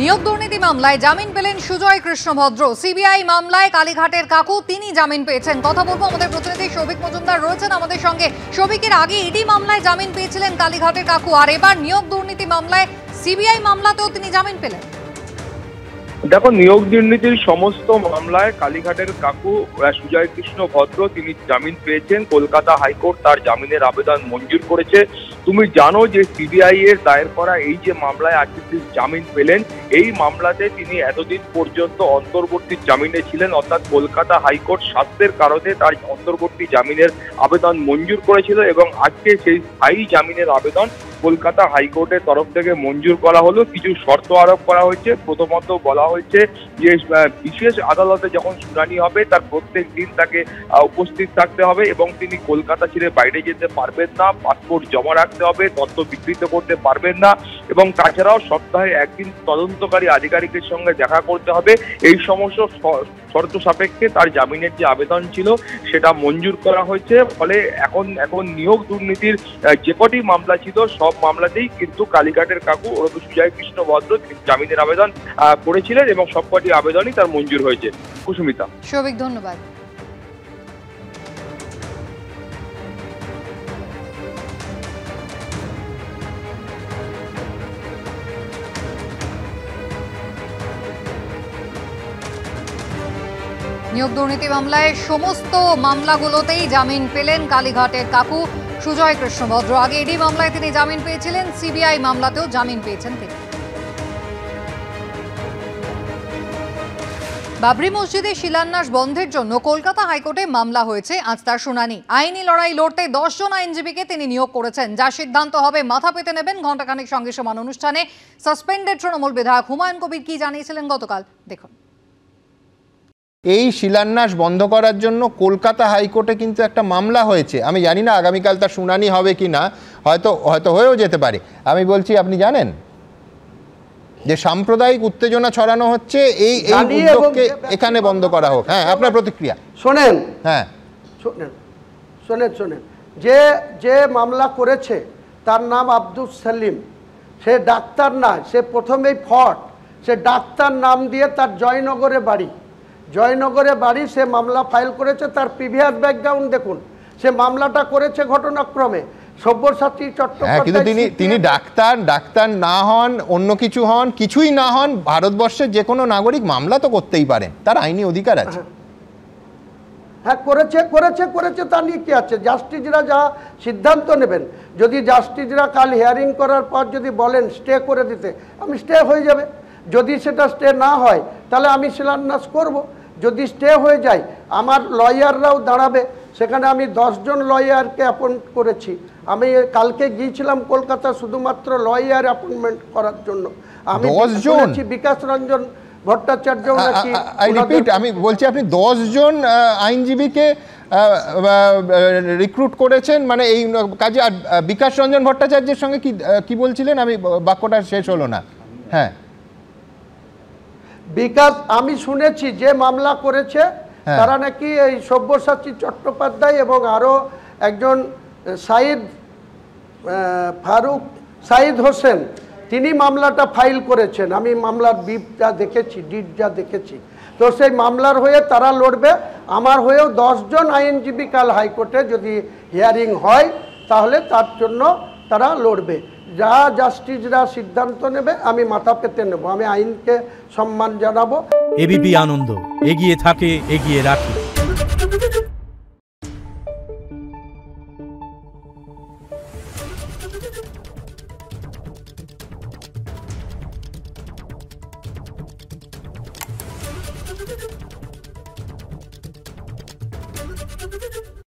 নিয়োগ দুর্নীতি মামলায় জামিন পেলেন সুজয় কৃষ্ণ ভদ্র। সিবিআই মামলায় কালীঘাটের কাকু তিনি জামিন পেয়েছেন। কথা বলবো আমাদের প্রতিনিধি সৌভিক মজুমদার রয়েছেন আমাদের সঙ্গে। সৌভিকের আগে ইডি মামলায় জামিন পেয়েছিলেন কালীঘাটের কাকু, আর এবার নিয়োগ দুর্নীতি মামলায় সিবিআই মামলাতেও তিনি জামিন পেলেন। দেখো, নিয়োগ দুর্নীতির সমস্ত মামলায় কালীঘাটের কাকু সুজয় কৃষ্ণ ভদ্র তিনি জামিন পেয়েছেন। কলকাতা হাইকোর্ট তার জামিনের আবেদন মঞ্জুর করেছে। তুমি জানো যে সিবিআই এর দায়ের করা এই যে মামলায় আজকে তিনি জামিন পেলেন, এই মামলাতে তিনি এতদিন পর্যন্ত অন্তর্বর্তী জামিনে ছিলেন, অর্থাৎ কলকাতা হাইকোর্ট স্বাস্থ্যের কারণে তার অন্তর্বর্তী জামিনের আবেদন মঞ্জুর করেছিল এবং আজকে সেই স্থায়ী জামিনের আবেদন কলকাতা হাইকোর্টের তরফ থেকে মঞ্জুর করা হলো। কিছু শর্ত আরোপ করা হয়েছে। প্রথমত বলা হয়েছে যে বিশেষ আদালতে যখন শুনানি হবে তার প্রত্যেক দিন তাকে উপস্থিত থাকতে হবে এবং তিনি কলকাতা ছেড়ে বাইরে যেতে পারবেন না, পাসপোর্ট জমা রাখতে হবে, তথ্য বিকৃত করতে পারবেন না এবং তাছাড়াও সপ্তাহে একদিন তদন্তকারী আধিকারিকের সঙ্গে দেখা করতে হবে। এই সমস্ত শর্ত সাপেক্ষে তার জামিনের যে আবেদন ছিল সেটা মঞ্জুর করা হয়েছে। ফলে এখন নিয়োগ দুর্নীতির যে কটি মামলা ছিল সব মামলাতেই কিন্তু কালীঘাটের কাকু ওরফে সুজয় কৃষ্ণ ভদ্র জামিনের আবেদন করেছিলেন এবং সবকটি আবেদনই তার মঞ্জুর হয়েছে। কুসুমিতা। সৌভিক, ধন্যবাদ। নিয়োগ দুর্নীতি মামলায় সমস্ত মামলাগুলোতেই জামিন পেলেন কালীঘাটের কাকু সুজয় কৃষ্ণ ভদ্র। আগে ইডি মামলায় তিনি জামিন পেয়েছিলেন, সিবিআই মামলাতেও জামিন পেয়েছেন তিনি। বাবরি মসজিদে শিলান্যাস বন্ধের জন্য কলকাতা হাইকোর্টে মামলা হয়েছে, আজ তার শুনানি। আইনি লড়াই লড়তে 10 জন আইনজীবীকে তিনি নিয়োগ করেছেন। যা সিদ্ধান্ত হবে মাথা পেতে নেবেন ঘণ্টাখানেক সঙ্গে সমান অনুষ্ঠানে। সাসপেন্ডেড তৃণমূল বিধায়ক হুমায়ুন কবির কি জানিয়েছিলেন গতকাল দেখুন। এই শিলান্যাস বন্ধ করার জন্য কলকাতা হাইকোর্টে কিন্তু একটা মামলা হয়েছে। আমি জানি না আগামীকাল তার শুনানি হবে কি না, হয়তো হয়েও যেতে পারে। আমি বলছি, আপনি জানেন যে সাম্প্রদায়িক উত্তেজনা ছড়ানো হচ্ছে, এই উদ্যোগকে এখানে বন্ধ করা হোক। হ্যাঁ, আপনার প্রতিক্রিয়া শোনেন। হ্যাঁ শোনেন যে মামলা করেছে তার নাম আব্দুল সালিম। সে ডাক্তার না, সে প্রথমেই ফট। সে ডাক্তার নাম দিয়ে তার জয়নগরে বাড়ি সে মামলা ফাইল করেছে। তার প্রিভিয়াস ব্যাকগ্রাউন্ড দেখুন। সে মামলাটা করেছে ঘটনাক্রমে সব্যসাচী চট্টোপাধ্যায়। কিন্তু তিনি ডাক্তার না হন, অন্য কিছু হন, কিছুই না হন, ভারতবর্ষের যে কোনো নাগরিক মামলা তো করতেই পারেন, তার আইনি অধিকার আছে। হ্যাঁ, করেছে তা নিয়ে কি আছে? জাস্টিসরা যা সিদ্ধান্ত নেবেন, যদি জাস্টিসরা কাল হিয়ারিং করার পর যদি বলেন স্টে করে দিতে, আমি স্টে হয়ে যাবে। যদি সেটা স্টে না হয় তাহলে আমি শিলান্যাস করব। যদি স্টে হয়ে যায় আমার লয়াররাও দাঁড়াবে সেখানে। আমি 10 জন লয়ারকে অ্যাপয়েন্ট করেছি। আমি কালকে গিয়েছিলাম কলকাতা শুধুমাত্র লয়ার অ্যাপয়েন্টমেন্ট করার জন্য। আমি বিকাশ রঞ্জন ভট্টাচার্য, আমি বলছি আপনি 10 জন আইনজীবীকে রিক্রুট করেছেন মানে এই কাজে। আর বিকাশ রঞ্জন ভট্টাচার্যের সঙ্গে কি বলছিলেন? আমি বাক্যটা শেষ হলো না। হ্যাঁ, বিকাশ আমি শুনেছি যে মামলা করেছে তারা নাকি এই সব্যসাচী চট্টোপাধ্যায় এবং আরও একজন সাইদ হোসেন, তিনি মামলাটা ফাইল করেছেন। আমি মামলার ডিড যা দেখেছি। তো সেই মামলার হয়ে তারা লড়বে। আমার হয়েও 10 জন আইনজীবী কাল হাইকোর্টে যদি হিয়ারিং হয় তাহলে তার জন্য তারা লড়বে। যা জাস্টিসরা সিদ্ধান্ত নেবে আমি মাথা পেতে নেব। আমি আইনকে সম্মান জানাবো। এবিপি আনন্দ, এগিয়ে থাকে, এগিয়ে রাখে।